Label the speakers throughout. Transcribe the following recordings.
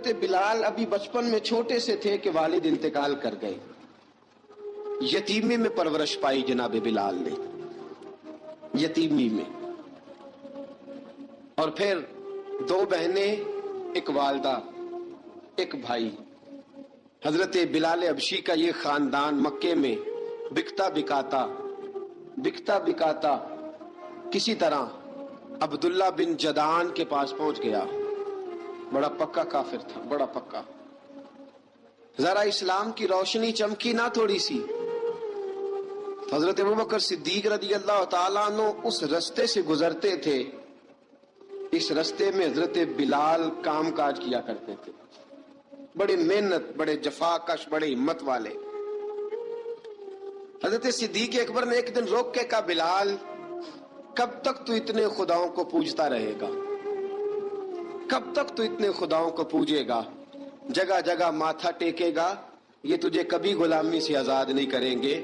Speaker 1: حضرت بلال ابھی بچپن میں چھوٹے سے تھے کہ والد انتقال کر گئے. یتیمی میں پرورش پائی جناب بلال نے، یتیمی میں. اور پھر 2 بہنیں، ایک والدہ، ایک بھائی. حضرت بلال حبشی کا یہ خاندان مکے میں بکتا بکاتا کسی طرح عبداللہ بن جدعان کے پاس پہنچ گیا. بڑا پکا کافر تھا، بڑا پکا. ذرا اسلام کی روشنی چمکی نہ تھوڑی سی، حضرت ابوبکر صدیق رضی اللہ تعالیٰ عنہ اس رستے سے گزرتے تھے. اس رستے میں حضرت بلال کام کاج کیا کرتے تھے، بڑی محنت، بڑے جفاکش، بڑے ہمت والے. حضرت صدیق اکبر نے ایک دن روک کے کہا، بلال کب تک تو اتنے خداؤں کو پوجتا رہے گا؟ کب تک تو اتنے خداؤں کو پوجے گا، جگہ جگہ ماتھا ٹیکے گا؟ یہ تجھے کبھی غلامی سے آزاد نہیں کریں گے.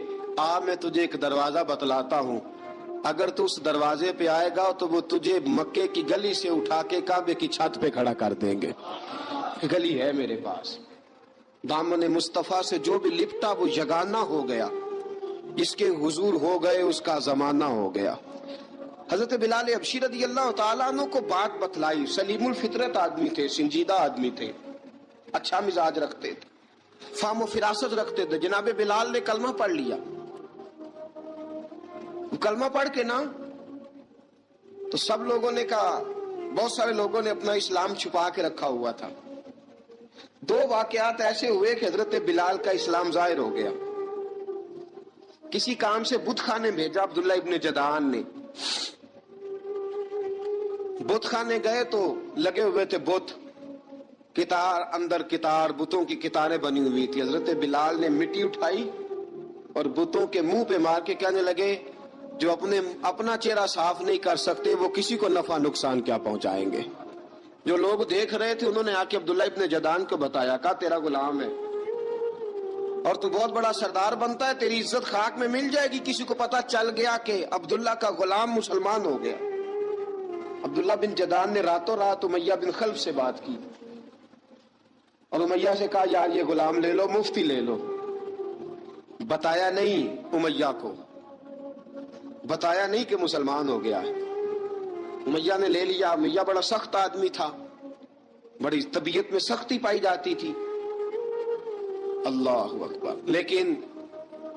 Speaker 1: میں تجھے ایک دروازہ بتلاتا ہوں، اگر تو اس دروازے پہ آئے گا تو وہ تجھے مکے کی گلی سے اٹھا کے کعبے کی چھت پہ کھڑا کر دیں گے. گلی ہے میرے پاس. دامن مصطفیٰ سے جو بھی لپٹا وہ یگانہ ہو گیا، جس کے حضور ہو گئے اس کا زمانہ ہو گیا. حضرت بلال حبشی رضی اللہ تعالیٰ عنہ کو بات بتلائی. سلیم الفطرت آدمی تھے، سنجیدہ آدمی تھے، اچھا مزاج رکھتے تھے، فہم و فراست رکھتے تھے. جناب بلال نے کلمہ پڑھ لیا. کلمہ پڑھ کے نا تو سب لوگوں نے کہا، بہت سارے لوگوں نے اپنا اسلام چھپا کے رکھا ہوا تھا. 2 واقعات ایسے ہوئے کہ حضرت بلال کا اسلام ظاہر ہو گیا. کسی کام سے بت خانے بھیجا عبداللہ ابن جدعان نے. بت خانے گئے تو لگے ہوئے تھے بت، کتار اندر کتار، بتوں کی کتاریں بنی ہوئی تھی. حضرت بلال نے مٹی اٹھائی اور بتوں کے منہ پہ مار کے کہنے لگے، جو اپنا چہرہ صاف نہیں کر سکتے وہ کسی کو نفع نقصان کیا پہنچائیں گے. جو لوگ دیکھ رہے تھے انہوں نے آ کے عبداللہ ابن جدعان کو بتایا، کہا تیرا غلام ہے اور تو بہت بڑا سردار بنتا ہے، تیری عزت خاک میں مل جائے گی. کسی کو پتا چل گیا کہ عبداللہ کا غلام مسلمان ہو گیا. عبداللہ بن جدعان نے راتوں رات امیہ بن خلف سے بات کی اور امیہ سے کہا، یار یہ غلام لے لو، مفتی لے لو. بتایا نہیں امیہ کو، بتایا نہیں کہ مسلمان ہو گیا ہے. امیہ نے لے لیا. امیہ بڑا سخت آدمی تھا، بڑی طبیعت میں سختی پائی جاتی تھی. اللہ اکبر. لیکن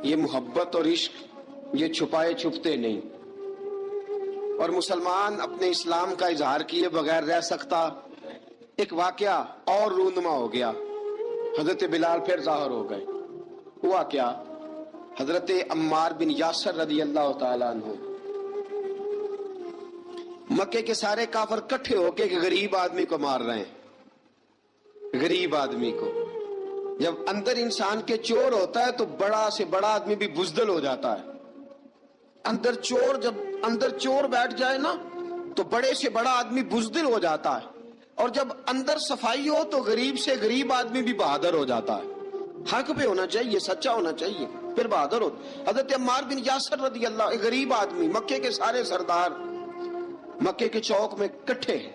Speaker 1: یہ محبت اور عشق یہ چھپائے چھپتے نہیں، اور مسلمان اپنے اسلام کا اظہار کیے بغیر رہ سکتا. ایک واقعہ اور رونما ہو گیا. حضرت بلال پھر ظاہر ہو گئے. ہوا کیا؟ حضرت عمار بن یاسر رضی اللہ تعالیٰ عنہ، مکے کے سارے کافر کٹھے ہو کے ایک غریب آدمی کو مار رہے ہیں. غریب آدمی کو. جب اندر انسان کے چور ہوتا ہے تو بڑا سے بڑا آدمی بھی بزدل ہو جاتا ہے. جب اندر چور بیٹھ جائے نا تو بڑے سے بڑا آدمی بزدل ہو جاتا ہے، اور جب اندر صفائی ہو تو غریب سے غریب آدمی بھی بہادر ہو جاتا ہے. حق پہ ہونا چاہیے، سچا ہونا چاہیے، پھر بہادر ہو. حضرت عمار بن یاسر رضی اللہ، ایک غریب آدمی، مکے کے سارے سردار مکے کے چوک میں کٹھے ہیں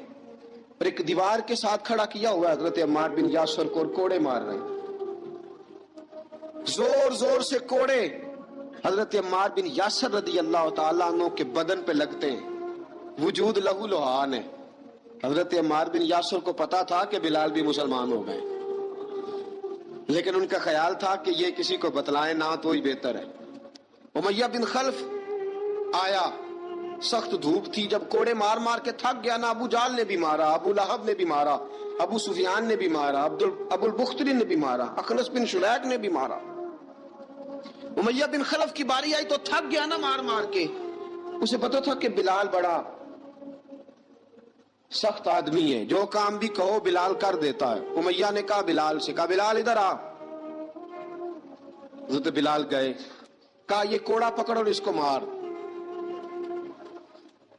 Speaker 1: اور ایک دیوار کے ساتھ کھڑا کیا ہوا ہے. حضرت عمار بن یاسر کو کوڑے مار رہے ہیں، زور زور سے کوڑے حضرت عمار بن یاسر رضی اللہ تعالیٰ عنہ کے بدن پہ لگتے ہیں. وجود لہو لہان ہے. حضرت عمار بن یاسر کو پتا تھا کہ بلال بھی مسلمان ہو گئے، لیکن ان کا خیال تھا کہ یہ کسی کو بتلائے نہ تو ہی بہتر ہے. امیہ بن خلف آیا، سخت دھوپ تھی. جب کوڑے مار مار کے تھک گیا نا، ابو جال نے بھی مارا، ابو لہب نے بھی مارا، ابو سفیان نے بھی مارا، ابو البختری نے بھی مارا، اخنس بن شلیق نے بھی مارا. امیہ بن خلف کی باری آئی تو تھک گیا نا مار مار کے. اسے پتا تھا کہ بلال بڑا سخت آدمی ہے، جو کام بھی کہو بلال کر دیتا ہے. امیہ نے کہا بلال سے، کہا بلال ادھر آ. حضرت بلال گئے، کہا یہ کوڑا پکڑ اور اس کو مار.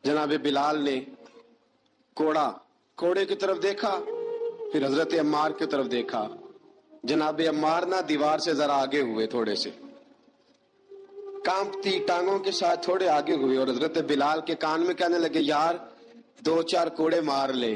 Speaker 1: جناب بلال نے کوڑے کی طرف دیکھا، پھر حضرت عمار کی طرف دیکھا. جناب عمار نہ دیوار سے ذرا آگے ہوئے، تھوڑے سے کانپتی ٹانگوں کے ساتھ تھوڑے آگے ہوئے، اور حضرت بلال کے کان میں کہنے لگے، یار 2-4 کوڑے مار لے.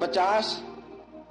Speaker 1: 50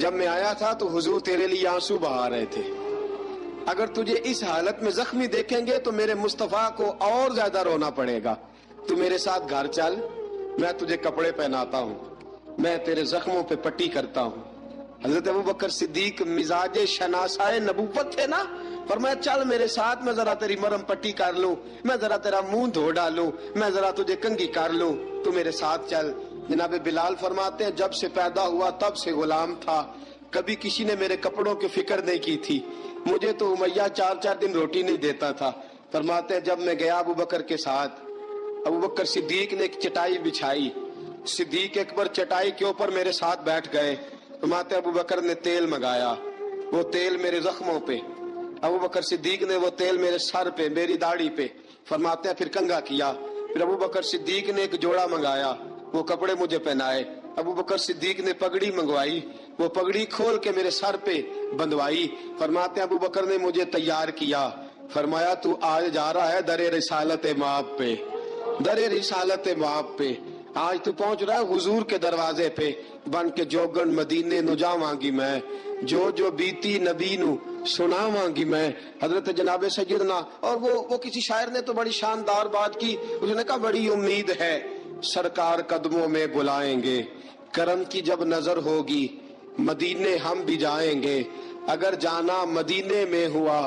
Speaker 1: جب میں آیا تھا تو حضور تیرے لیے آنسو بہا رہے تھے. اگر تجھے اس حالت میں زخمی دیکھیں گے تو میرے مصطفیٰ کو اور زیادہ رونا پڑے گا. تو میرے ساتھ گھر چل, میں تجھے کپڑے پہناتا ہوں, میں تیرے زخموں پہ پٹی کرتا ہوں. حضرت ابوبکر صدیق مزاج شناسائے نبوت تھے نا, فرمایا چل میرے ساتھ, میں ذرا تیری مرہم پٹی کر لوں, میں ذرا تیرا منہ دھو ڈالوں, میں ذرا تجھے کنگھی کر لوں, تو میرے ساتھ چل. جناب بلال فرماتے ہیں جب سے پیدا ہوا تب سے غلام تھا, کبھی کسی نے میرے کپڑوں کی فکر نہیں کی تھی, مجھے تو امیہ 4 دن روٹی نہیں دیتا تھا. فرماتے ہیں جب میں گیا ابوبکر کے ساتھ, ابوبکر صدیق نے ایک چٹائی بچھائی, صدیق اکبر چٹائی کے اوپر میرے ساتھ بیٹھ گئے. فرماتے ہیں ابوبکر نے تیل منگایا, وہ تیل میرے زخموں پہ, ابوبکر صدیق نے وہ تیل میرے سر پہ, میری داڑھی پہ. فرماتے ہیں پھر کنگھا کیا, پھر ابوبکر صدیق نے ایک جوڑا منگایا, وہ کپڑے مجھے پہنائے. ابوبکر صدیق نے پگڑی منگوائی, وہ پگڑی کھول کے میرے سر پہ بندھوائی. فرماتے ہیں ابوبکر نے مجھے تیار کیا, فرمایا تو آج جا رہا ہے در رسالت مآب پہ, در رسالت مآب پہ. آج تو پہنچ رہا ہے حضور کے دروازے پہ, بن کے جوگن مدینے نو جاواں گی میں, جو بیتی نبی نو سناواں گی میں. حضرت جناب سیدنا, اور وہ کسی شاعر نے تو بڑی شاندار بات کی, اس نے کہا بڑی امید ہے سرکار قدموں میں بلائیں گے, کرم کی جب نظر ہوگی مدینے ہم بھی جائیں گے, اگر جانا مدینے میں ہوا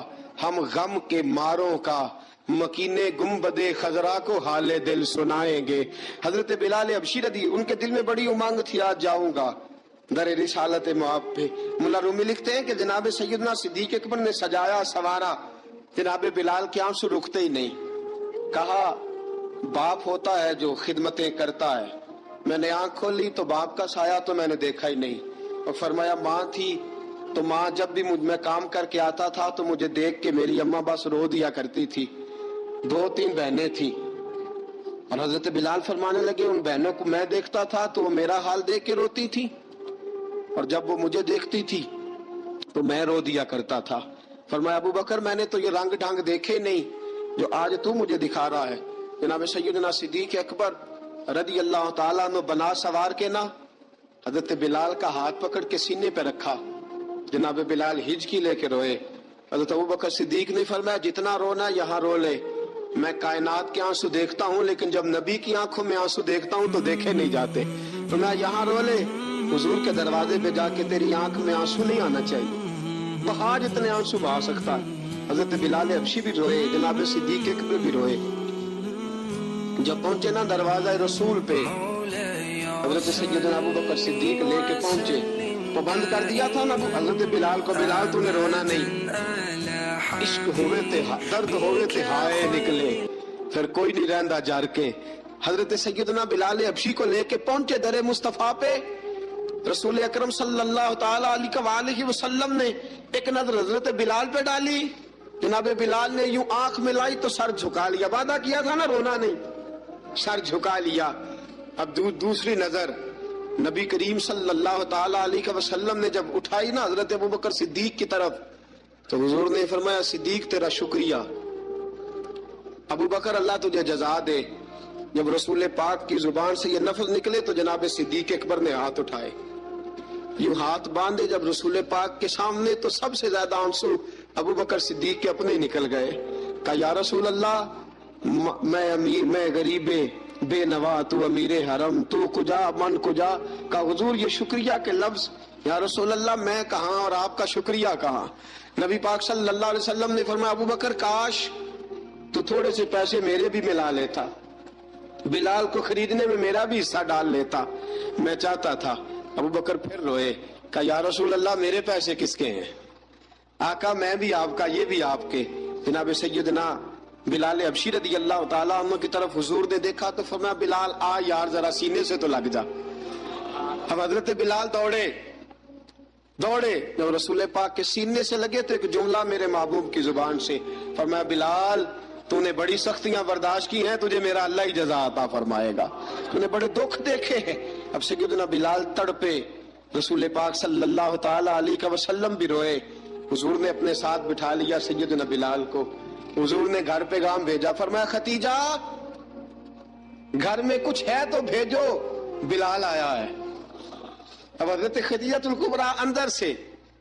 Speaker 1: ہم غم کے ماروں کا, مکینے گنبد خضرا کو حال دل سنائیں گے. حضرت بلال حبشی رضی, ان کے دل میں بڑی امنگ تھی آج جاؤں گا در رسالت مآب پہ. ملا رومی لکھتے ہیں کہ جناب سیدنا صدیق اکبر نے سجایا سوارا, جناب بلال کے آنسو رکتے ہی نہیں. کہا باپ ہوتا ہے جو خدمتیں کرتا ہے, میں نے آنکھ کھولی تو باپ کا سایہ تو میں نے دیکھا ہی نہیں. اور فرمایا ماں تھی تو ماں جب بھی میں کام کر کے آتا تھا تو مجھے دیکھ کے میری اماں بس رو دیا کرتی تھی. 2-3 بہنیں تھیں, اور حضرت بلال فرمانے لگے ان بہنوں کو میں دیکھتا تھا تو وہ میرا حال دیکھ کے روتی تھی, اور جب وہ مجھے دیکھتی تھی تو میں رو دیا کرتا تھا. فرمایا ابوبکر میں نے تو یہ رنگ ڈھنگ دیکھے نہیں جو آج تو مجھے دکھا رہا ہے. جناب سیدنا صدیق اکبر رضی اللہ تعالیٰ عنہ بنا سوار کے نا حضرت بلال کا ہاتھ پکڑ کے سینے پہ رکھا, جناب بلال ہجکی لے کے روئے. حضرت ابوبکر صدیق نے فرمایا جتنا رونا یہاں رو لے, میں کائنات کے آنسو دیکھتا ہوں لیکن جب نبی کی آنکھوں میں آنسو دیکھتا ہوں تو دیکھے نہیں جاتے. فرمایا یہاں رو لے, حضور کے دروازے پہ جا کے تیری آنکھ میں آنسو نہیں آنا چاہیے, بہا جتنے آنسو بہا سکتا. حضرت بلال حبشی بھی روئے, جناب صدیق اکبر بھی روئے. جب پہنچے نا دروازہ رسول پہ, حضرت سیدنا ابوبکر صدیق لے کے پہنچے, پابند کر دیا تھا نا حضرت بلال کو, بلال تو نے رونا نہیں, عشق ہوئے تے درد ہوئے تے ہائے نکلے, پھر کوئی نہیں رہندا جار کے. حضرت سیدنا بلال حبشی کو لے کے پہنچے در مصطفیٰ پہ. رسول اکرم صلی اللہ تعالی علیہ وسلم نے ایک نظر حضرت بلال پہ ڈالی, جناب بلال نے یوں آنکھ ملائی تو سر جھکا لیا, وعدہ کیا تھا نا رونا نہیں, سر جھکا لیا. اب دوسری نظر نبی کریم صلی اللہ تعالی علیہ وسلم نے جب اٹھائی نا حضرت ابوبکر صدیق کی طرف, تو حضور نے فرمایا صدیق تیرا شکریہ, ابوبکر اللہ تجھے جزا دے. جب رسول پاک کی زبان سے یہ لفظ نکلے تو جناب صدیق اکبر نے ہاتھ اٹھائے, یوں ہاتھ باندھے جب رسول پاک کے سامنے, تو سب سے زیادہ آنسو ابوبکر صدیق کے اپنے نکل گئے. کہا یا رسول اللہ میں امیر, میں غریب بے نوا, تو امیر حرم, تو کجا من کجا. کہا حضور یہ شکریہ کے لفظ, یا رسول اللہ میں کہاں اور آپ کا شکریہ کہاں. نبی پاک صلی اللہ علیہ وسلم نے فرمایا ابوبکر کاش تو تھوڑے سے پیسے میرے بھی ملا لیتا, بلال کو خریدنے میں میرا بھی حصہ ڈال لیتا, میں چاہتا تھا. ابوبکر پھر روئے, کہا یا رسول اللہ میرے پیسے کس کے ہیں, آقا میں بھی آپ کا یہ بھی آپ کے. جناب سیدنا بلال حبشی رضی اللہ تعالیٰ عنہ کی طرف حضور نے دیکھا تو فرمایا بلال آ یار ذرا سینے سے تو لگ جا. اب حضرت بلال دوڑے, جب رسول پاک کے سینے سے لگے تو ایک جملہ میرے محبوب کی زبان سے, فرمایا بلال تو نے بڑی سختیاں برداشت کی ہیں, تجھے میرا اللہ ہی جزا عطا فرمائے گا, تو نے بڑے دکھ دیکھے ہیں. اب سیدنا بلال تڑپے, رسول پاک صلی اللہ تعالی علیہ وسلم بھی روئے. حضور نے اپنے ساتھ بٹھا لیا سیدنا بلال کو, حضور نے گھر پیغام بھیجا, فرمایا ختیجہ گھر میں کچھ ہے تو بھیجو, بلال آیا ہے. اب حضرت خدیجہ کبریٰ اندر سے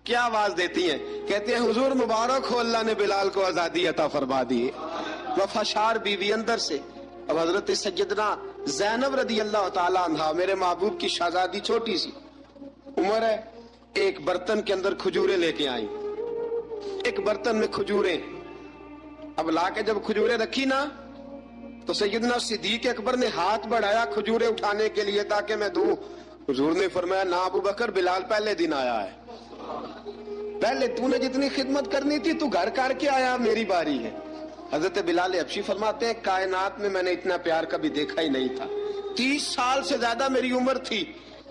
Speaker 1: کیا آواز دیتی ہیں, کہتے ہیں حضور مبارک ہو, اللہ نے بلال کو آزادی عطا فرما دی. وفاشار بیوی اندر سے. اب حضرت سیدنا زینب رضی اللہ تعالی عنہا, میرے محبوب کی شہزادی, چھوٹی سی عمر ہے, ایک برتن کے اندر کھجوریں لے کے آئیں, ایک برتن میں کھجوریں. اب لا کے جب کھجوریں رکھی نا تو سیدنا صدیق اکبر نے ہاتھ بڑھایا کھجوریں اٹھانے کے لیے تاکہ میں دوں. حضور نے فرمایا نا ابو بکر, بلال پہلے دن آیا ہے, پہلے تو نے جتنی خدمت کرنی تھی تو گھر کر کے آیا, میری باری ہے. حضرت بلال حبشی فرماتے ہیں کائنات میں میں نے اتنا پیار کبھی دیکھا ہی نہیں تھا. 30 سال سے زیادہ میری عمر تھی,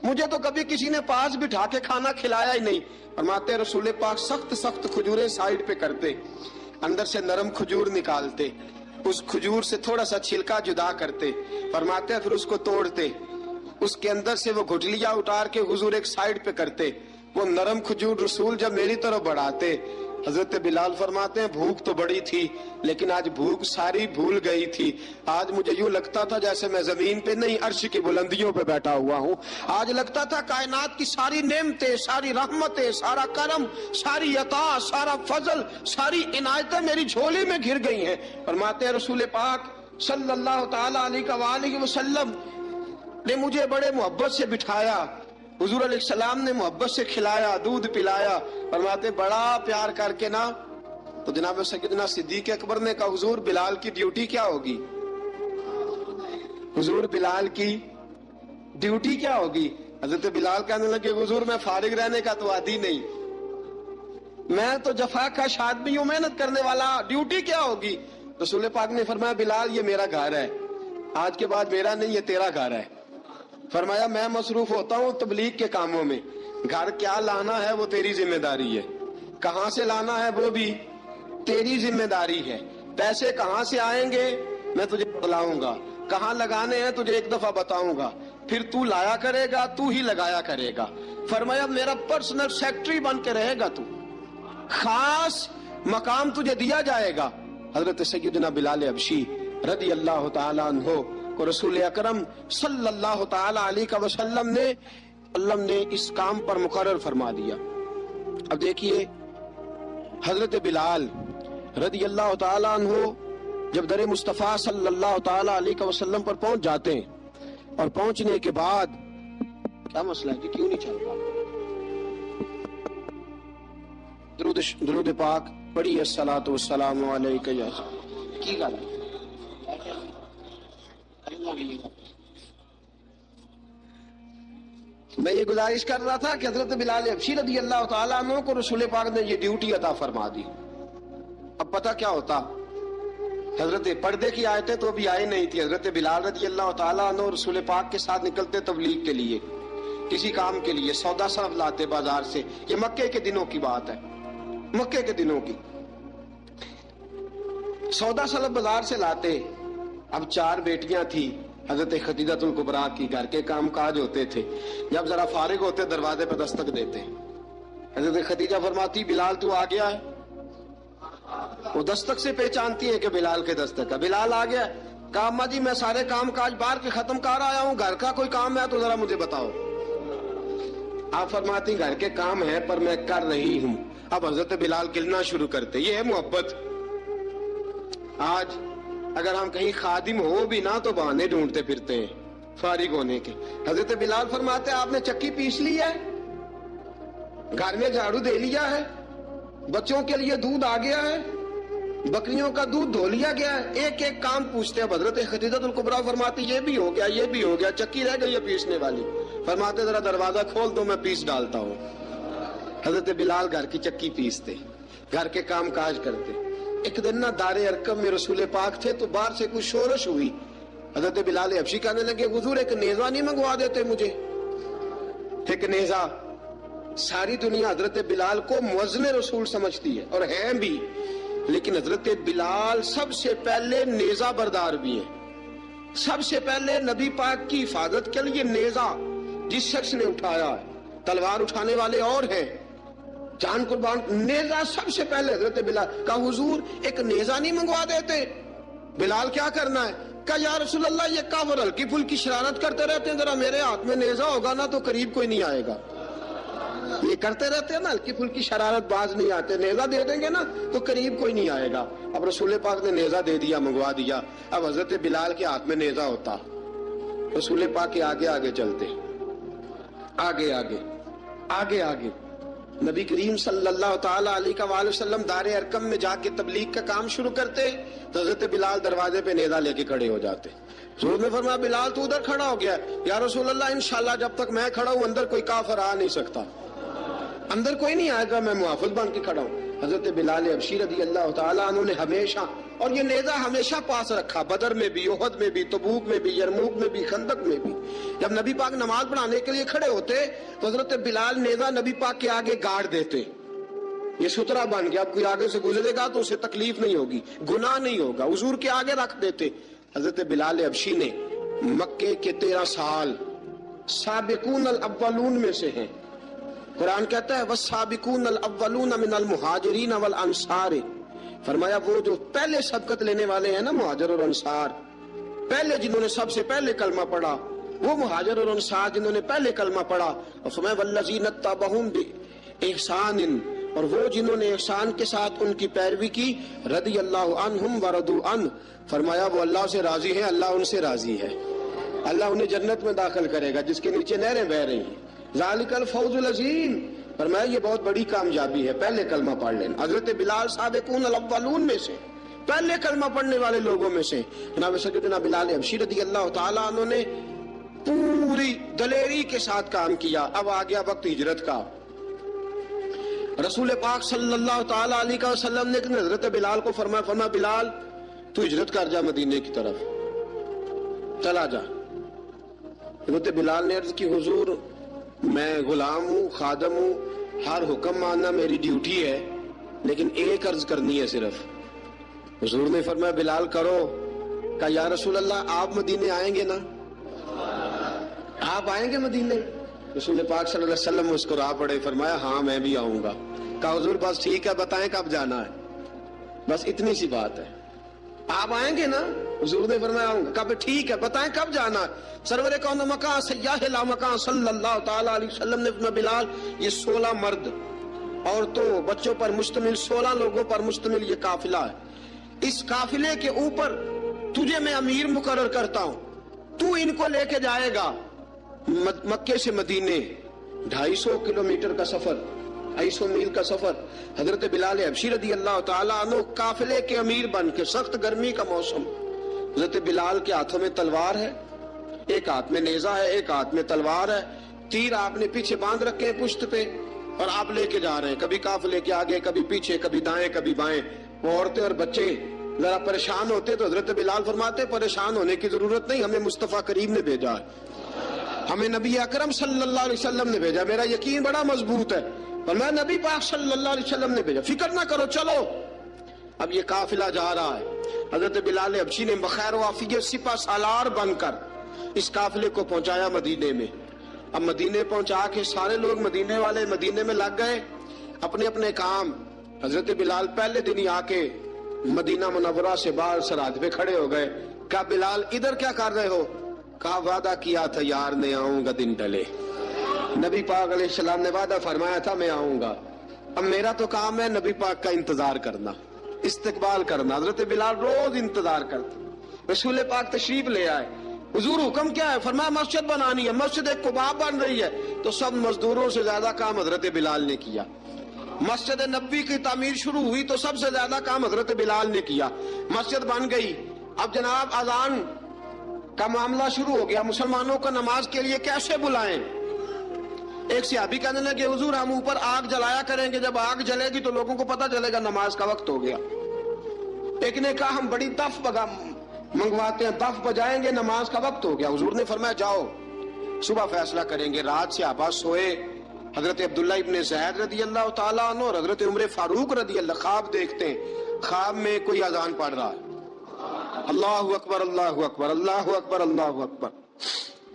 Speaker 1: مجھے تو کبھی کسی نے پاس بٹھا کے کھانا کھلایا ہی نہیں. فرماتے رسول پاک سخت سخت کھجوریں سائیڈ پہ کرتے, اندر سے نرم کھجور نکالتے, اس کھجور سے تھوڑا سا چھلکا جدا کرتے. فرماتے پھر اس کو توڑتے, اس کے اندر سے وہ گھٹلیاں اتار کے حضور ایک سائیڈ پہ کرتے. وہ نرم کھجور رسول جب میری طرف بڑھاتے, حضرت بلال فرماتے ہیں بھوک تو بڑی تھی لیکن آج بھوک ساری بھول گئی تھی. آج مجھے یوں لگتا تھا جیسے میں زمین پہ نہیں عرش کی بلندیوں پہ بیٹھا ہوا ہوں. آج لگتا تھا کائنات کی ساری نعمتیں, ساری رحمتیں, سارا کرم, ساری عطا, سارا فضل, ساری عنایتیں میری جھولی میں گھر گئی ہیں. فرماتے ہیں رسول پاک صلی اللہ تعالی علیہ وآلہ وسلم نے مجھے بڑے محبت سے بٹھایا, حضور علیہ السلام نے محبت سے کھلایا, دودھ پلایا. فرماتے بڑا پیار کر کے نا تو جناب سیدنا صدیق اکبر نے کہا حضور بلال کی ڈیوٹی کیا ہوگی, حضور بلال کی ڈیوٹی کیا ہوگی. حضرت بلال کہنے لگے حضور میں فارغ رہنے کا تو عادی نہیں, میں تو جفا کش آدمی ہوں, محنت کرنے والا, ڈیوٹی کیا ہوگی. رسول پاک نے فرمایا بلال یہ میرا گھر ہے, آج کے بعد میرا نہیں یہ تیرا گھر ہے. فرمایا میں مصروف ہوتا ہوں تبلیغ کے کاموں میں, گھر کیا لانا ہے وہ تیری ذمہ داری ہے, کہاں سے لانا ہے وہ بھی تیری ذمہ داری ہے, پیسے کہاں سے آئیں گے میں تجھے بتلاؤں گا, کہاں لگانے ہیں تجھے ایک دفعہ بتاؤں گا, پھر تو لایا کرے گا, تو ہی لگایا کرے گا. فرمایا میرا پرسنل سیکٹری بن کے رہے گا, تو خاص مقام تجھے دیا جائے گا. حضرت سیدنا بلال حبشی رضی اللہ تعالیٰ عنہ کو رسول اکرم صلی اللہ تعالی علیہ وسلم نے اس کام پر مقرر فرما دیا. اب دیکھیے حضرت بلال رضی اللہ تعالی عنہ جب در مصطفیٰ صلی اللہ تعالی علیہ وسلم پر پہنچ جاتے ہیں اور پہنچنے کے بعد کیا مسئلہ ہے کہ کیوں نہیں چل رہا, درود پاک پڑھی الصلاۃ والسلام علیک یا کی گل ہے. میں یہ گزارش کر رہا تھا کہ حضرت بلال حبشی رضی اللہ تعالیٰ عنہ کو رسول پاک نے یہ ڈیوٹی عطا فرما دی. اب پتہ کیا ہوتا, حضرت پردے کی آیتیں تو ابھی آئی نہیں تھی. حضرت بلال رضی اللہ تعالیٰ عنہ رسول پاک کے ساتھ نکلتے تبلیغ کے لیے, کسی کام کے لیے, سودا صرف لاتے بازار سے. یہ مکے کے دنوں کی بات ہے, مکے کے دنوں کی. سودا صرف بازار سے لاتے. اب 4 بیٹیاں تھی حضرت خدیجہ کبریٰ کی, گھر کے کام کاج ہوتے تھے, جب ذرا فارغ ہوتے دروازے پہ دستک دیتے. حضرت خدیجہ فرماتی بلال تو آ گیا ہے, وہ دستک سے پہچانتی ہے کہ بلال کے دستک ہے. بلال آ گیا, کہا اماں جی میں سارے کام کاج باہر کے ختم کر آیا ہوں, گھر کا کوئی کام ہے تو ذرا مجھے بتاؤ. آپ فرماتی گھر کے کام ہے پر میں کر رہی ہوں. اب حضرت بلال گلنا شروع کرتے. یہ ہے محبت. آج اگر ہم کہیں خادم ہو بھی نہ تو بہانے ڈھونڈتے پھرتے ہیں فارغ ہونے کے. حضرت بلال فرماتے آپ نے چکی پیس لی ہے, گھر میں جھاڑو دے لیا ہے, بچوں کے لیے دودھ آ گیا ہے, بکریوں کا دودھ دھو لیا گیا ہے, ایک ایک کام پوچھتے ہیں. حضرت خدیجہ کبریٰ فرماتی یہ بھی ہو گیا, یہ بھی ہو گیا, چکی رہ گئی ہے پیسنے والی. فرماتے ذرا دروازہ کھول دو میں پیس ڈالتا ہوں. حضرت بلال گھر کی چکی پیستے, گھر کے کام کاج کرتے. ایک دن نہ دار ارقم میں رسول پاک تھے تو باہر سے کچھ شورش ہوئی. حضرت بلال حبشی کہنے لگے حضور ایک نیزہ نہیں منگوا دیتے مجھے, ایک نیزہ. ساری دنیا حضرت بلال کو مؤذن رسول سمجھتی ہے اور ہیں بھی, لیکن حضرت بلال سب سے پہلے نیزہ بردار بھی ہیں. سب سے پہلے نبی پاک کی حفاظت کے لیے نیزہ جس شخص نے اٹھایا ہے, تلوار اٹھانے والے اور ہیں, جان قربان, نیزہ سب سے پہلے حضرت بلال. کہا حضور ایک نیزہ نہیں منگوا دیتے. بلال کیا کرنا ہے؟ کہا یا رسول اللہ یہ کافر ہلکی پھلکی شرارت کرتے رہتے ہیں, ذرا میرے ہاتھ میں نیزہ ہوگا نا تو قریب کوئی نہیں آئے گا. یہ کرتے رہتے ہیں نا, ہلکی پھلکی شرارت باز نہیں آتے. نیزہ دے دیں گے نا تو قریب کوئی نہیں آئے گا. اب رسول پاک نے نیزہ دے دیا, منگوا دیا. اب حضرت بلال کے ہاتھ میں نیزہ ہوتا, رسول پاک کے آگے آگے چلتے, آگے آگے آگے آگے. نبی کریم صلی اللہ تعالی علیہ وآلہ وسلم دار ارقم میں جا کے تبلیغ کا کام شروع کرتے تو حضرت بلال دروازے پہ نیزہ لے کے کھڑے ہو جاتے. حضور نے فرمایا بلال تو ادھر کھڑا ہو گیا. یا رسول اللہ انشاءاللہ جب تک میں کھڑا ہوں اندر کوئی کافر آ نہیں سکتا, اندر کوئی نہیں آئے گا, میں محافظ بن کے کھڑا ہوں. حضرت بلال حبشی رضی اللہ تعالیٰ عنہ نے ہمیشہ, اور یہ نیزہ ہمیشہ پاس رکھا, بدر میں بھی, احد میں بھی, تبوک میں بھی, یرموک میں بھی, خندق میں بھی. جب نبی پاک نماز پڑھانے کے لیے کھڑے ہوتے تو حضرت بلال نیزہ نبی پاک کے آگے گاڑ دیتے. یہ سترا بن گیا, اب کوئی آگے سے گزرے گا تو اسے تکلیف نہیں ہوگی, گناہ نہیں ہوگا, حضور کے آگے رکھ دیتے. حضرت بلال حبشی نے مکے کے 13 سال سابقون الاولون میں سے ہیں. قرآن کہتا ہے والسابقون الاولون من المہاجرین والانصار, فرمایا وہ جو پہلے سبقت لینے والے ہیں نا مہاجر اور انصار, پہلے جنہوں نے سب سے پہلے کلمہ پڑھا وہ مہاجر اور انصار جنہوں نے پہلے کلمہ پڑھا. اور فرمایا والذین اتبعوہم بإحسان, اور وہ جنہوں نے احسان کے ساتھ ان کی پیروی کی, رضی اللہ عنہم ورضوا عنہ, فرمایا وہ اللہ سے راضی ہیں, اللہ ان سے راضی ہے. اللہ انہیں جنت میں داخل کرے گا جس کے نیچے نہریں بہ رہی ہیں. ذالک الفوز العظیم, فرمایا یہ بہت بڑی کامیابی ہے پہلے کلمہ پڑھ لینا. حضرت بلال سابقون الاولون میں سے, پہلے کلمہ پڑھنے والے لوگوں میں سے. جناب سیدنا بلال حبشی رضی اللہ تعالیٰ عنہ نے پوری دلیری کے ساتھ کام کیا. اب آ گیا وقت ہجرت کا. رسول پاک صلی اللہ تعالیٰ علیہ وسلم نے حضرت بلال کو فرمایا بلال تو ہجرت کر جا مدینے کی طرف, چلا جا. حضرت بلال نے عرض کی حضور میں غلام ہوں, خادم ہوں, ہر حکم ماننا میری ڈیوٹی ہے, لیکن ایک عرض کرنی ہے صرف. حضور نے فرمایا بلال کرو. کہا یا رسول اللہ آپ مدینے آئیں گے نا, آپ آئیں گے مدینے؟ رسول پاک صلی اللہ علیہ وسلم مسکرا پڑے, فرمایا ہاں میں بھی آؤں گا. کہا حضور بس ٹھیک ہے بتائیں کب جانا ہے, بس اتنی سی بات ہے, آپ آئیں گے نا؟ حضور نے فرمایا آؤں گا. کہا ٹھیک ہے بتائیں کب جانا ہے. سرور کون مکان سیاہ لا مکان صلی اللہ تعالیٰ علیہ وسلم نے فرمایا بلال یہ 16 مرد عورتوں بچوں پر مشتمل 16 لوگوں پر مشتمل یہ قافلہ ہے. اس قافلے کے اوپر تجھے میں امیر مقرر کرتا ہوں, تو ان کو لے کے جائے گا مکے سے مدینے 250 کلومیٹر کا سفر, 250 میل کا سفر. حضرت بلال حبشی رضی اللہ تعالیٰ عنہ قافلے کے امیر بن کے, سخت گرمی کا موسم, حضرت بلال کے ہاتھوں میں تلوار ہے, ایک ہاتھ میں نیزہ ہے, ایک ہاتھ میں تلوار ہے, تیر آپ نے پیچھے باندھ رکھے ہیں پشت پہ, اور آپ لے کے جا رہے ہیں کبھی قافلے کے آگے, کبھی پیچھے, کبھی دائیں کبھی بائیں. وہ عورتیں اور بچے ذرا پریشان ہوتے تو حضرت بلال فرماتے پریشان ہونے کی ضرورت نہیں, ہمیں مصطفیٰ کریم نے بھیجا ہے, ہمیں نبی اکرم صلی اللہ علیہ وسلم نے بھیجا, میرا یقین بڑا مضبوط ہے, اور میں نبی پاک صلی اللہ علیہ وسلم نے بھیجا, فکر نہ کرو چلو. اب یہ قافلہ جا رہا ہے. حضرت بلال حبشی نے بخیر و عافیت سپہ سالار بن کر اس قافلے کو پہنچایا مدینے میں. اب مدینے پہنچا کے سارے لوگ مدینے والے مدینے میں لگ گئے اپنے اپنے کام. حضرت بلال پہلے دن ہی آ کے مدینہ منورہ سے باہر سرحد پہ کھڑے ہو گئے. کہا بلال ادھر کیا کر رہے ہو؟ کہا وعدہ کیا تھا یار نے آؤں گا دن ڈلے. نبی پاک علیہ السلام نے وعدہ فرمایا تھا میں آؤں گا, اب میرا تو کام ہے نبی پاک کا انتظار کرنا, استقبال کرنا. حضرت بلال روز انتظار کرتے. رسول پاک تشریف لے آئے, حضور حکم کیا ہے؟ فرمایا مسجد بنانی ہے, مسجد ایک قباء بن رہی ہے. تو سب مزدوروں سے زیادہ کام حضرت بلال نے کیا. مسجد نبوی کی تعمیر شروع ہوئی تو سب سے زیادہ کام حضرت بلال نے کیا. مسجد بن گئی. اب جناب اذان کا معاملہ شروع ہو گیا, مسلمانوں کو نماز کے لیے کیسے بلائیں؟ ایک صحابی کہنے لگے حضور ہم اوپر آگ جلایا کریں گے, جب آگ جلے گی تو لوگوں کو پتہ چلے گا نماز کا وقت ہو گیا. ایک نے کہا ہم بڑی دف منگواتے ہیں, دف بجائیں گے, نماز کا وقت ہو گیا. حضور نے فرمایا جاؤ صبح فیصلہ کریں گے. رات سے صحابہ سوئے. حضرت عبداللہ ابن زید رضی اللہ تعالیٰ عنہ اور حضرت عمر فاروق رضی اللہ خواب دیکھتے ہیں, خواب میں کوئی اذان پڑھ رہا ہے, اللہ اکبر اللہ اکبر اللہ اکبر اللہ اکبر.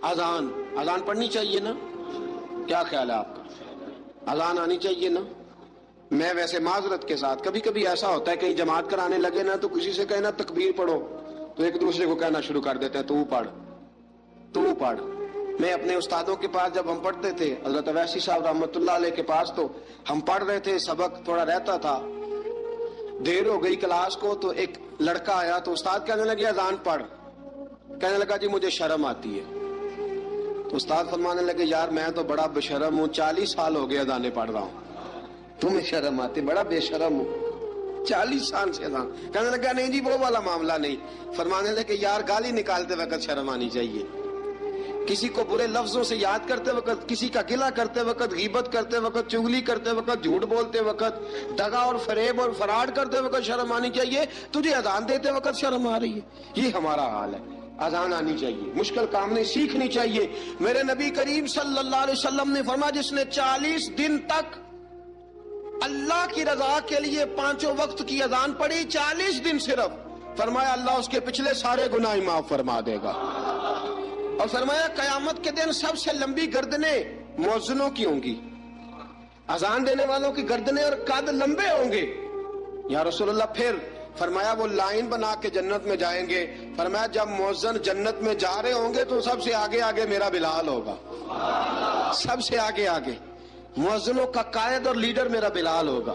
Speaker 1: اذان پڑھنی چاہیے نا, کیا خیال ہے آپ کا؟ اذان آنی چاہیے نا. میں ویسے معذرت کے ساتھ کبھی کبھی ایسا ہوتا ہے کہیں جماعت کرانے لگے نا تو کسی سے کہنا تکبیر پڑھو تو ایک دوسرے کو کہنا شروع کر دیتے ہیں تو پڑھ. میں اپنے استادوں کے پاس جب ہم پڑھتے تھے، حضرت ویسی صاحب رحمۃ اللہ علیہ کے پاس، تو ہم پڑھ رہے تھے، سبق تھوڑا رہتا تھا، دیر ہو گئی کلاس کو، تو ایک لڑکا آیا تو استاد کہنے لگے اذان پڑھ. کہنے لگا جی مجھے شرم آتی ہے. تو استاد فرمانے لگے یار میں تو بڑا بے شرم ہوں، 40 سال ہو گئے اذانیں پڑھ رہا ہوں، تمہیں شرم آتی؟ بڑا بے شرم ہوں، 40 سال سے اذان. کہنے لگا نہیں جی وہ والا معاملہ نہیں. فرمانے لگے یار گالی نکالتے وقت شرم آنی چاہیے، کسی کو برے لفظوں سے یاد کرتے وقت، کسی کا گلہ کرتے وقت، غیبت کرتے وقت، چغلی کرتے وقت، جھوٹ بولتے وقت، دغا اور فریب اور فراڈ کرتے وقت شرم آنی چاہیے. تجھے اذان دیتے وقت شرم آ رہی ہے. یہ ہمارا حال ہے. اذان آنی چاہیے، مشکل کام نہیں، سیکھنی چاہیے. میرے نبی کریم صلی اللہ علیہ وسلم نے فرمایا جس نے 40 دن تک اللہ کی رضا کے لیے 5 وقت کی اذان پڑھی، 40 دن صرف، فرمایا اللہ اس کے پچھلے سارے گناہ معاف فرما دے گا. اور فرمایا قیامت کے دن سب سے لمبی گردنیں مؤذنوں کی ہوں گی، اذان دینے والوں کی گردنیں اور قد لمبے ہوں گے. یا رسول اللہ پھر؟ فرمایا وہ لائن بنا کے جنت میں جائیں گے. فرمایا جب مؤذن جنت میں جا رہے ہوں گے تو سب سے آگے آگے میرا بلال ہوگا، سب سے آگے آگے مؤذنوں کا قائد اور لیڈر میرا بلال ہوگا،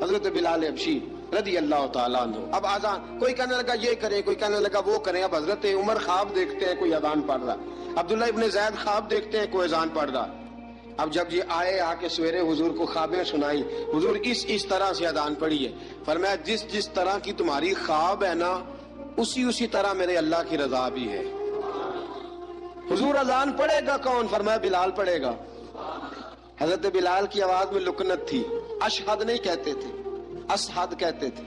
Speaker 1: حضرت بلال حبشی رضی اللہ تعالیٰ عنہ. اب آزان، کوئی کہنے لگا یہ کریں، کوئی کہنے لگا وہ کریں. اب حضرت عمر خواب دیکھتے ہیں کوئی اذان پڑھ رہا، عبداللہ ابن زید خواب دیکھتے ہیں کوئی اذان پڑھ رہا. اب جب یہ آئے، آ کے سویرے حضور کو خوابیں سنائی، حضور اس طرح سے اذان پڑھی ہے. فرمایا جس طرح کی تمہاری خواب ہے نا، اسی طرح میرے اللہ کی رضا بھی ہے. حضور اذان پڑھے گا کون؟ فرمایا بلال پڑھے گا. حضرت بلال کی آواز میں لکنت تھی، اشہد نہیں کہتے تھے، اسحد کہتے تھے،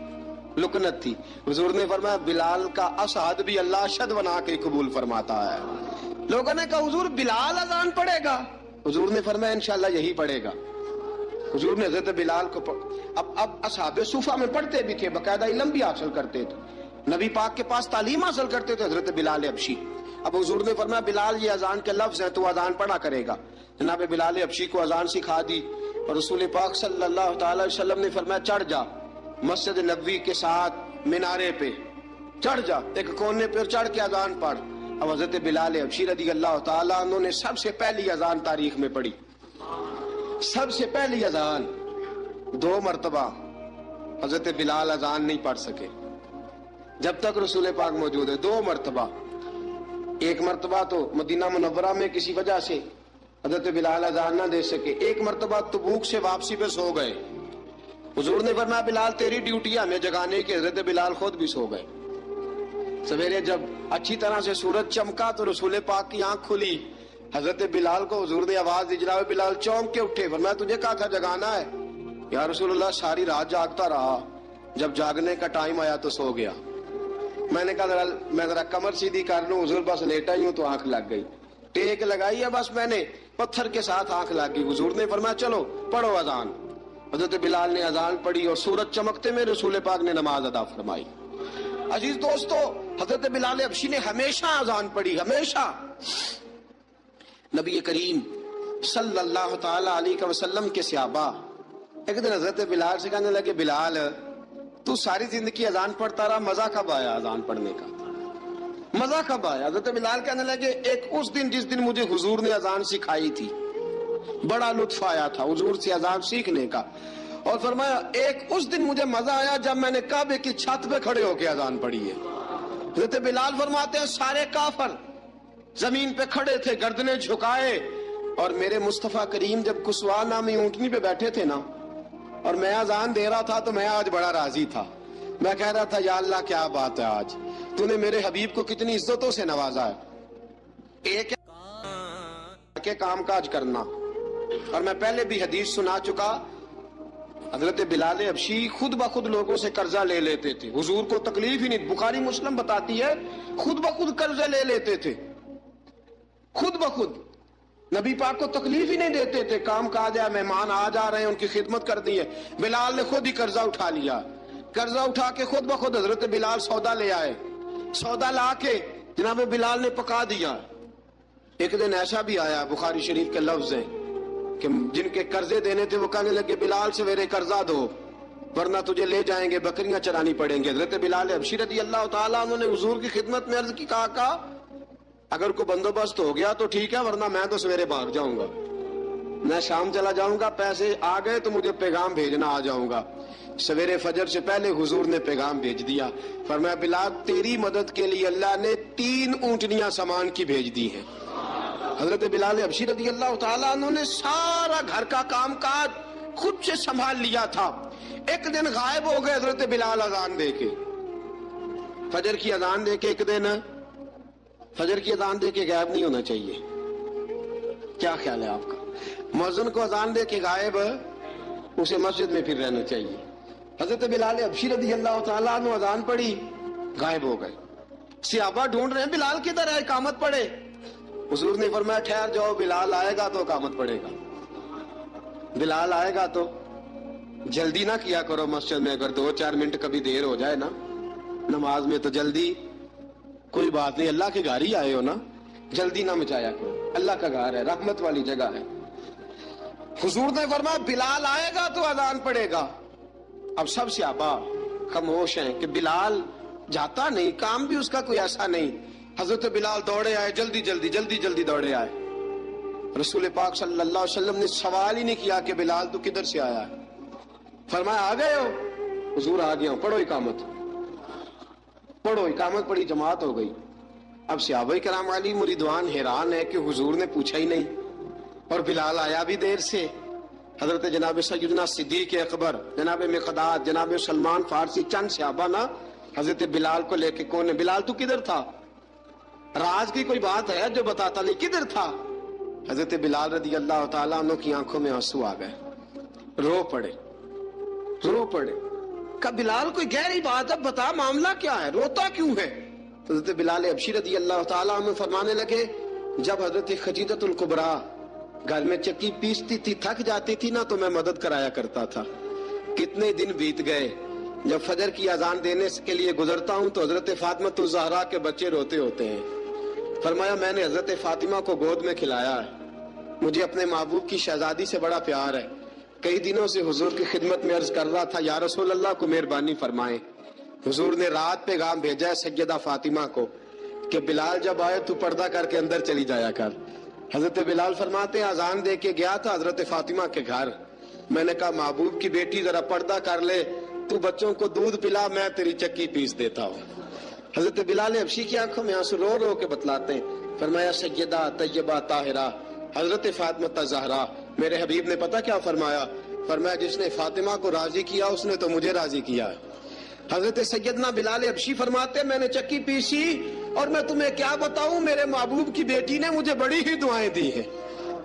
Speaker 1: لکنت تھی. حضور نے فرمایا بلال کا اسحد بھی اللہ اشہد بنا کے قبول فرماتا ہے. لوگوں نے کہا حضور بلال اذان پڑھے گا؟ حضور نے فرمایا انشاءاللہ یہی پڑھے گا. حضور نے حضرت بلال کو اب اصحاب صوفہ میں پڑھتے بھی تھے، باقاعدہ علم بھی حاصل کرتے تھے، نبی پاک کے پاس تعلیم حاصل کرتے تھے، حضرت بلال حبشی. اب حضور نے فرمایا بلال یہ اذان کے لفظ ہیں تو اذان پڑھا کرے گا. جناب بلال حبشی کو اذان سکھا دی اور رسول پاک صلی اللہ تعالی وسلم نے فرمایا چڑھ جا مسجد نبوی کے ساتھ مینارے پہ، چڑھ جا ایک کونے پہ، چڑھ کے اذان پڑھ. اب حضرت بلال حبشی رضی اللہ تعالیٰ عنہ نے سب سے پہلی اذان تاریخ میں پڑھی، سب سے پہلی اذان. 2 مرتبہ حضرت بلال اذان نہیں پڑھ سکے جب تک رسول پاک موجود ہے. 2 مرتبہ، ایک مرتبہ تو مدینہ منورہ میں کسی وجہ سے حضرت بلال اذان نہ دے سکے، ایک مرتبہ تبوک سے واپسی پہ سو گئے. حضور نے فرمایا بلال تیری ڈیوٹی ہے ہمیں جگانے کی. حضرت بلال خود بھی سو گئے. سویرے جب اچھی طرح سے سورج چمکا تو رسول پاک کی آنکھ کھلی. حضرت بلال کو حضور نے آواز دی، جناب بلال چونک کے اٹھے. فرمایا تجھے کہا تھا جگانا ہے. یا رسول اللہ ساری رات جاگتا رہا، جب جاگنے کا ٹائم آیا تو سو گیا. میں نے کہا میں ذرا کمر سیدھی کر لوں. حضور بس لیٹا ہی ہوں تو آنکھ لگ گئی، ٹیک لگائی ہے بس میں نے، پتھر کے ساتھ آنکھ لگ گئی. حضور نے فرمایا چلو پڑھو اذان. حضرت بلال نے اذان پڑھی اور سورج چمکتے میں رسول پاک نے نماز ادا فرمائی. عزیز دوستو، حضرت بلال حبشی نے ہمیشہ اذان پڑھی، ہمیشہ. نبی کریم صلی اللہ تعالی علیہ وسلم کے صحابہ ایک دن حضرت بلال سے کہنے لگے بلال تو ساری زندگی اذان پڑھتا رہا، مزہ کب آیا اذان پڑھنے کا؟ مزہ کب آیا؟ حضرت بلال کہنے لگے ایک اس دن جس دن مجھے حضور نے اذان سکھائی تھی، بڑا لطف آیا تھا حضور سے اذان سیکھنے کا. اور فرمایا ایک اس دن مجھے مزہ آیا جب میں نے کعبے کی چھت پہ کھڑے ہو کے اذان پڑھی ہے. حضرت بلال فرماتے ہیں سارے کافر زمین پہ کھڑے تھے گردنیں جھکائے، اور میرے مصطفیٰ کریم جب کسوا نامی اونٹنی پہ بیٹھے تھے نا اور میں اذان دے رہا تھا تو میں آج بڑا راضی تھا. میں کہہ رہا تھا یا اللہ کیا بات ہے، آج تو نے میرے حبیب کو کتنی عزتوں سے نوازا ہے. ایک کے کام کاج کرنا، اور میں پہلے بھی حدیث سنا چکا، حضرت بلال حبشی خود بخود لوگوں سے قرضہ لے لیتے تھے، حضور کو تکلیف ہی نہیں. بخاری مسلم بتاتی ہے خود بخود قرضے لے لیتے تھے، خود بخود نبی پاک کو تکلیف ہی نہیں دیتے تھے. کام کاج ہے، مہمان آ جا رہے ہیں، ان کی خدمت کر دی ہے. بلال نے خود ہی قرضہ اٹھا لیا، قرضہ اٹھا کے خود بخود حضرت بلال سودا لے آئے، سودا لا کے جناب بلال نے پکا دیا. ایک دن ایسا بھی آیا، بخاری شریف کے لفظ ہیں کہ جن کے قرضے دینے تھے وہ کہنے لگے بلال سویرے قرضہ دو ورنہ تجھے لے جائیں گے، بکریاں چرانی پڑیں گے. حضرت بلال حبشی رضی اللہ تعالیٰ عنہ نے حضور کی خدمت میں عرض کی، کہا اگر کوئی بندوبست ہو گیا تو ٹھیک ہے، ورنہ میں تو سویرے بھاگ جاؤں گا، میں شام چلا جاؤں گا، پیسے آ گئے تو مجھے پیغام بھیجنا آ جاؤں گا۔ سویرے فجر سے پہلے حضور نے پیغام بھیج دیا، فرمایا بلال تیری مدد کے لیے اللہ نے 3 اونٹنیاں سامان کی بھیج دی ہیں۔ حضرت بلال حبشی رضی اللہ تعالیٰ عنہ نے سارا گھر کا کام کاج خود سے سنبھال لیا تھا۔ ایک دن غائب ہو گئے حضرت بلال اذان دے کے، فجر کی اذان دے کے، ایک دن فجر کی اذان دے کے غائب نہیں ہونا چاہیے، کیا خیال ہے آپ کا؟ مؤذن کو اذان دے کے غائب، اسے مسجد میں پھر رہنا چاہیے۔ حضرت بلال حبشی رضی اللہ تعالیٰ عنہ اذان پڑھی، غائب ہو گئے۔ صحابہ ڈھونڈ رہے ہیں بلال کدھر ہے، اقامت پڑھے۔ حضور نے فرمایا ٹھہر جاؤ، بلال آئے گا تو اقامت پڑھے گا، بلال آئے گا تو جلدی نہ کیا کرو مسجد میں، اگر 2-4 منٹ کبھی دیر ہو جائے نا نماز میں تو جلدی کوئی بات نہیں، اللہ کے گھر ہی آئے ہو نا، جلدی نہ مچایا کرو، اللہ کا گھر ہے، رحمت والی جگہ ہے۔ حضور نے فرمایا بلال آئے گا تو اذان پڑے گا۔ اب سب صحابہ خاموش ہیں کہ بلال جاتا نہیں، کام بھی اس کا کوئی ایسا نہیں۔ حضرت بلال دوڑے آئے، جلدی دوڑے آئے۔ رسول پاک صلی اللہ علیہ وسلم نے سوال ہی نہیں کیا کہ بلال تو کدھر سے آیا ہے، فرمایا آ گئے ہو؟ حضور آ گیا ہوں، پڑھو اقامت، پڑھو اقامت پڑھی، جماعت ہو گئی۔ اب صحابہ کرام علی مریدوان حیران ہے کہ حضور نے پوچھا ہی نہیں اور بلال آیا بھی دیر سے۔ حضرت جناب سیدنا صدیق اکبر، جناب مقداد، جناب سلمان فارسی، چند صحابہ نا حضرت بلال کو لے کے، کون ہے بلال تو کدھر تھا؟ راز کی کوئی بات ہے جو بتاتا نہیں، کدھر تھا؟ حضرت بلال رضی اللہ تعالیٰ عنہ کی آنکھوں میں آنسو آ گئے، رو پڑے۔ کہ بلال کوئی گہری بات ہے، بتا معاملہ کیا ہے، روتا کیوں ہے؟ حضرت بلال حبشی رضی اللہ تعالیٰ عنہ فرمانے لگے جب حضرت خدیجۃ الکبریٰ گھر میں چکی پیستی تھی، تھک جاتی تھی نا تو میں مدد کرایا کرتا تھا۔ کتنے دن بیت گئے، جب فجر کی اذان دینے کے لیے گزرتا ہوں تو حضرت فاطمہ الزہرا کے بچے روتے ہوتے ہیں۔ فرمایا میں نے حضرت فاطمہ کو گود میں کھلایا ہے، مجھے اپنے محبوب کی شہزادی سے بڑا پیار ہے۔ کئی دنوں سے حضور کی خدمت میں عرض کر رہا تھا یا رسول اللہ کو مہربانی فرمائیں۔ حضور نے رات پیغام بھیجا ہے سیدہ فاطمہ کو کہ بلال جب آئے تو پردہ کر کے اندر چلی جایا کر۔ حضرت بلال فرماتے ہیں اذان دے کے گیا تھا حضرت فاطمہ کے گھر، میں نے کہا محبوب کی بیٹی ذرا پردہ کر لے، تو بچوں کو دودھ پلا، میں تیری چکی پیس دیتا ہوں۔ حضرت بلال حبشی کی آنکھوں میں آنسو رو رو کے بتلاتے ہیں، فرمایا سیدہ طیبہ طاہرہ حضرت فاطمہ الزہرا، میرے حبیب نے پتہ کیا فرمایا؟ فرمایا جس نے فاطمہ کو راضی کیا اس نے تو مجھے راضی کیا ہے۔ حضرت سیدنا بلال حبشی فرماتے میں نے چکی پیسی اور میں تمہیں کیا بتاؤں، میرے محبوب کی بیٹی نے مجھے بڑی ہی دعائیں دی ہیں،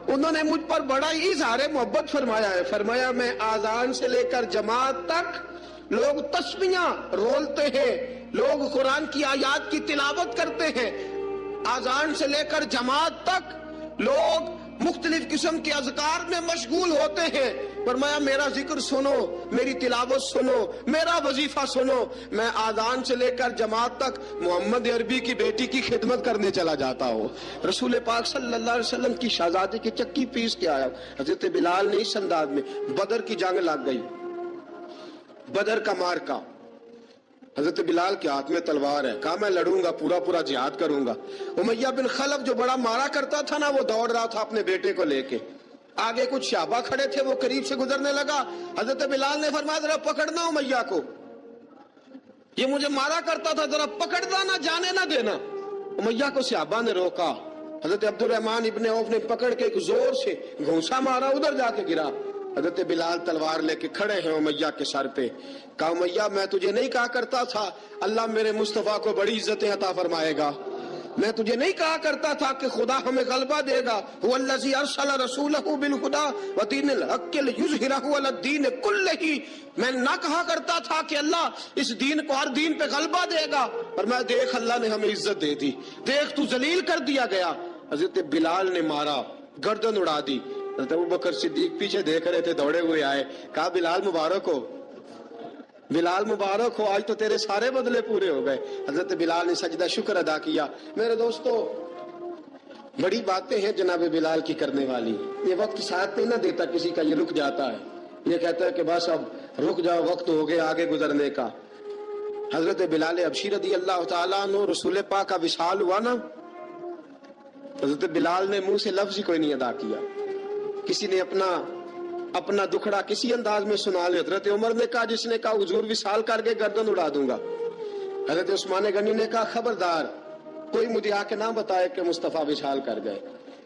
Speaker 1: انہوں نے مجھ پر بڑا ہی اظہار محبت فرمایا ہے۔ فرمایا میں آذان سے لے کر جماعت تک لوگ تسبیحاں رولتے ہیں، لوگ قرآن کی آیات کی تلاوت کرتے ہیں، آذان سے لے کر جماعت تک لوگ مختلف قسم کے اذکار میں مشغول ہوتے ہیں۔ فرمایا میرا ذکر سنو، میری تلاوت سنو، میرا وظیفہ سنو، میں آذان سے لے کر جماعت تک محمد عربی کی بیٹی کی خدمت کرنے چلا جاتا ہوں۔ رسول پاک صلی اللہ علیہ وسلم کی شہزادی کی چکی پیس کے آیا۔ حضرت بلال نے اس انداز میں، بدر کی جنگ لگ گئی، بدر کا مارکا، حضرت بلال کے ہاتھ میں تلوار ہے، کہا میں لڑوں گا، پورا جہاد کروں گا۔ امیہ بن خلف جو بڑا مارا کرتا تھا نا، وہ دوڑ رہا تھا اپنے بیٹے کو لے کے، آگے کچھ صحابہ کھڑے تھے، وہ قریب سے گزرنے لگا، حضرت بلال نے فرمایا ذرا پکڑنا امیہ کو، یہ مجھے مارا کرتا تھا، ذرا پکڑنا، نہ جانے نہ دینا۔ امیہ کو صحابہ نے روکا، حضرت عبد الرحمن ابن عوف نے پکڑ کے ایک زور سے گھونسا مارا، ادھر جا کے گرا۔ حضرت بلال تلوار لے کے کھڑے ہیں امیہ کے سر پہ، کہا امیہ میں تجھے نہیں کہا کرتا تھا اللہ میرے مصطفیٰ کو بڑی عزتیں عطا فرمائے گا، میں تجھے نہیں کہا کرتا تھا کہ خدا ہمیں غلبہ دے گا، هو الذی ارسل رسولہ بالہدی ودین الحق لیظہرہ علی الدین کلہ، میں نہ کہا کرتا تھا کہ اللہ اس دین کو ہر دین پہ غلبہ دے گا، اور میں دیکھ اللہ نے ہمیں عزت دے دی، دیکھ تو ذلیل کر دیا گیا۔ حضرت بلال نے مارا، گردن اڑا دی۔ حضرت ابوبکر صدیق پیچھے دیکھ رہے تھے، دوڑے ہوئے آئے، کہا بلال مبارک ہو، بلال مبارک ہو، آج تو تیرے سارے بدلے پورے ہو گئے۔ حضرت بلال نے سجدہ شکر ادا کیا۔ میرے دوستو بڑی باتیں ہیں جناب بلال کی کرنے والی، یہ وقت ساتھ نہیں نہ دیتا کسی کا، یہ رک جاتا ہے، یہ کہتا ہے کہ بس اب رک جاؤ، وقت ہو گیا آگے گزرنے کا۔ حضرت بلال حبشی رضی اللہ تعالیٰ عنہ، رسول پاک کا وصال ہوا نا، حضرت بلال نے منہ سے لفظ ہی کوئی نہیں ادا کیا. کسی نے اپنا دکھڑا کسی انداز میں سنا لیا. حضرت عمر نے کہا, جس نے کہا حضور وصال کر کے گردن اڑا دوں گا. حضرت عثمان غنی نے کہا خبردار کوئی مجھے آ کے نہ بتائے کہ مصطفیٰ وصال کر گئے.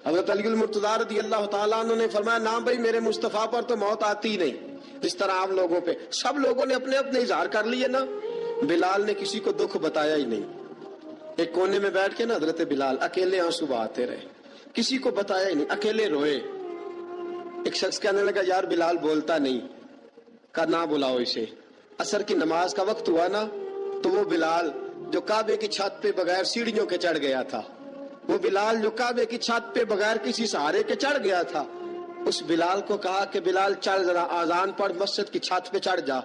Speaker 1: حضرت علی المرتضیٰ رضی اللہ تعالیٰ عنہ نے فرمایا نہ بھائی میرے مصطفیٰ پر تو موت آتی ہی نہیں جس طرح عام لوگوں پہ. سب لوگوں نے اپنے اپنے اظہار کر لیے نا, بلال نے کسی کو دکھ بتایا ہی نہیں. ایک کونے میں بیٹھ کے نا حضرت بلال اکیلے آنسو بہاتے رہے, کسی کو بتایا ہی نہیں, اکیلے روئے. ایک شخص کہنے لگا یار بلال بولتا نہیں. کہا نہ بلاؤ اسے. عصر کی نماز کا وقت ہوا نا تو وہ بلال جو کعبے کی چھت پہ بغیر سیڑھیوں کے چڑھ گیا تھا, وہ بلال جو کعبے کی چھت پہ بغیر کسی سہارے کے چڑھ گیا تھا, اس بلال کو کہا کہ بلال چڑھ ذرا آذان پڑھ مسجد کی چھت پہ چڑھ جا.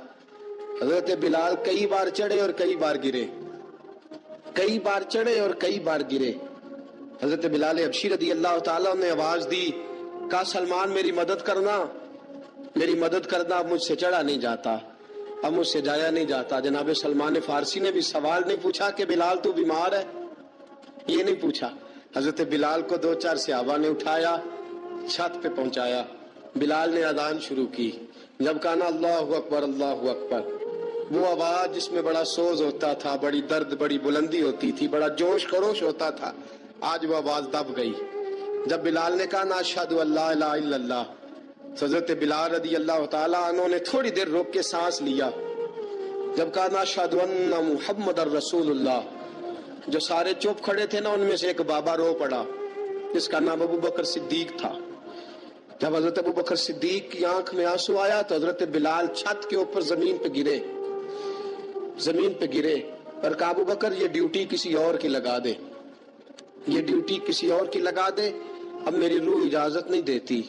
Speaker 1: حضرت بلال کئی بار چڑھے اور کئی بار گرے, کئی بار چڑھے اور کئی بار گرے. حضرت بلال حبشی رضی اللہ تعالیٰ نے آواز دی, کہا سلمان میری مدد کرنا, میری مدد کرنا, اب مجھ سے چڑھا نہیں جاتا, اب مجھ سے جایا نہیں جاتا. جناب سلمان فارسی نے بھی سوال نہیں پوچھا کہ بلال تو بیمار ہے, یہ نہیں پوچھا. حضرت بلال کو 2-4 صحابہ نے اٹھایا, چھت پہ پہنچایا. بلال نے اذان شروع کی. جب کہا نا اللہ اکبر اللہ اکبر, وہ آواز جس میں بڑا سوز ہوتا تھا, بڑی درد, بڑی بلندی ہوتی تھی, بڑا جوش خروش ہوتا تھا, آج وہ آواز دب گئی. جب بلال نے کہا نا اشہد ان لا الہ الا اللہ, حضرت بلال رضی اللہ تعالیٰ عنہ نے تھوڑی دیر روک کے سانس لیا. جب کہا نا اشہد ان محمد الرسول اللہ, جو سارے چپ کھڑے تھے نا ان میں سے ایک بابا رو پڑا جس کا نام ابو بکر صدیق تھا. جب حضرت ابو بکر صدیق کی آنکھ میں آنسو آیا تو حضرت بلال چھت کے اوپر زمین پہ گرے, زمین پہ گرے اور کہا ابو بکر یہ ڈیوٹی کسی اور کی لگا دے, یہ ڈیوٹی کسی اور کی لگا دے, اب میری روح اجازت نہیں دیتی,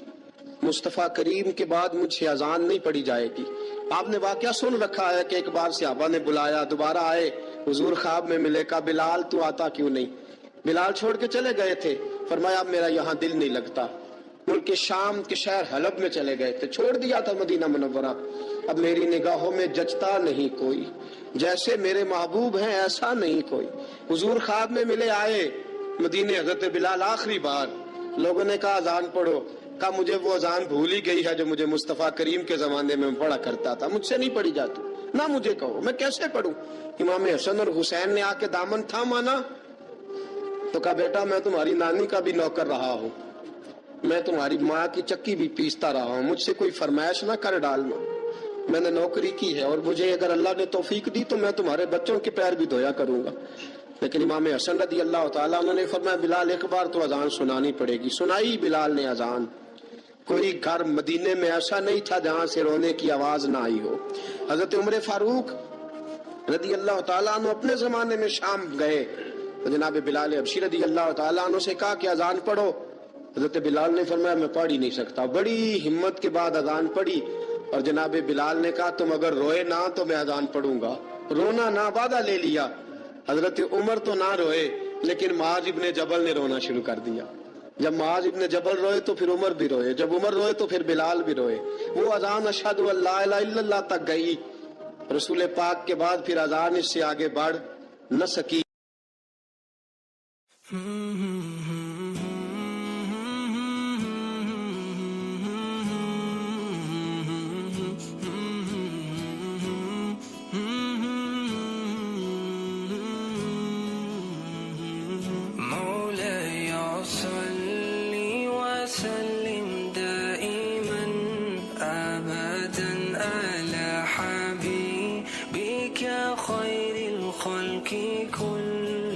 Speaker 1: مصطفیٰ کریم کے بعد مجھ سے اذان نہیں پڑھی جائے گی. آپ نے واقعہ سن رکھا ہے کہ ایک بار صحابہ نے بلایا, دوبارہ آئے, حضور خواب میں ملے, کہا بلال تو آتا کیوں نہیں. بلال چھوڑ کے چلے گئے تھے, فرمایا اب میرا یہاں دل نہیں لگتا. ملک شام کے شہر حلب میں چلے گئے تھے, چھوڑ دیا تھا مدینہ منورہ, اب میری نگاہوں میں جچتا نہیں کوئی, جیسے میرے محبوب ہیں ایسا نہیں کوئی. حضور خواب میں ملے, آئے مدینے. حضرت بلال آخری بار, لوگوں نے کہا اذان پڑھو, کہا مجھے وہ اذان بھول ہی گئی ہے جو مجھے مصطفیٰ کریم کے زمانے میں پڑھا کرتا تھا, مجھ سے نہیں پڑھی جاتی, نہ مجھے کہو, میں کیسے پڑھوں. امام حسن اور حسین نے آ کے دامن تھاما نا تو کہا بیٹا میں تمہاری نانی کا بھی نوکر رہا ہوں, میں تمہاری ماں کی چکی بھی پیستا رہا ہوں, مجھ سے کوئی فرمائش نہ کر ڈالنا, میں نے نوکری کی ہے اور مجھے اگر اللہ نے توفیق دی تو میں تمہارے بچوں کے پیر بھی دھویا کروں گا. لیکن امام حسن رضی اللہ تعالیٰ عنہ نے فرمایا بلال ایک بار تو اذان سنانی پڑے گی. سنائی بلال نے اذان. کوئی گھر مدینے میں ایسا نہیں تھا جہاں سے رونے کی آواز نہ آئی ہو. حضرت عمر فاروق رضی اللہ تعالیٰ عنہ اپنے زمانے میں شام گئے تو جناب بلال حبشی رضی اللہ تعالیٰ عنہ سے کہا کہ اذان پڑھو. حضرت بلال نے فرمایا میں پڑھ ہی نہیں سکتا. بڑی ہمت کے بعد اذان پڑھی اور جناب بلال نے کہا تم اگر روئے نہ تو میں اذان پڑھوں گا. رونا نہ, وعدہ لے لیا. حضرت عمر تو نہ روئے لیکن معاذ ابن جبل نے رونا شروع کر دیا. جب معاذ ابن جبل روئے تو پھر عمر بھی روئے, جب عمر روئے تو پھر بلال بھی روئے. وہ اذان اشہد ان لا الہ الا اللہ تک گئی. رسول پاک کے بعد پھر اذان اس سے آگے بڑھ نہ سکی.
Speaker 2: خير الخلق كل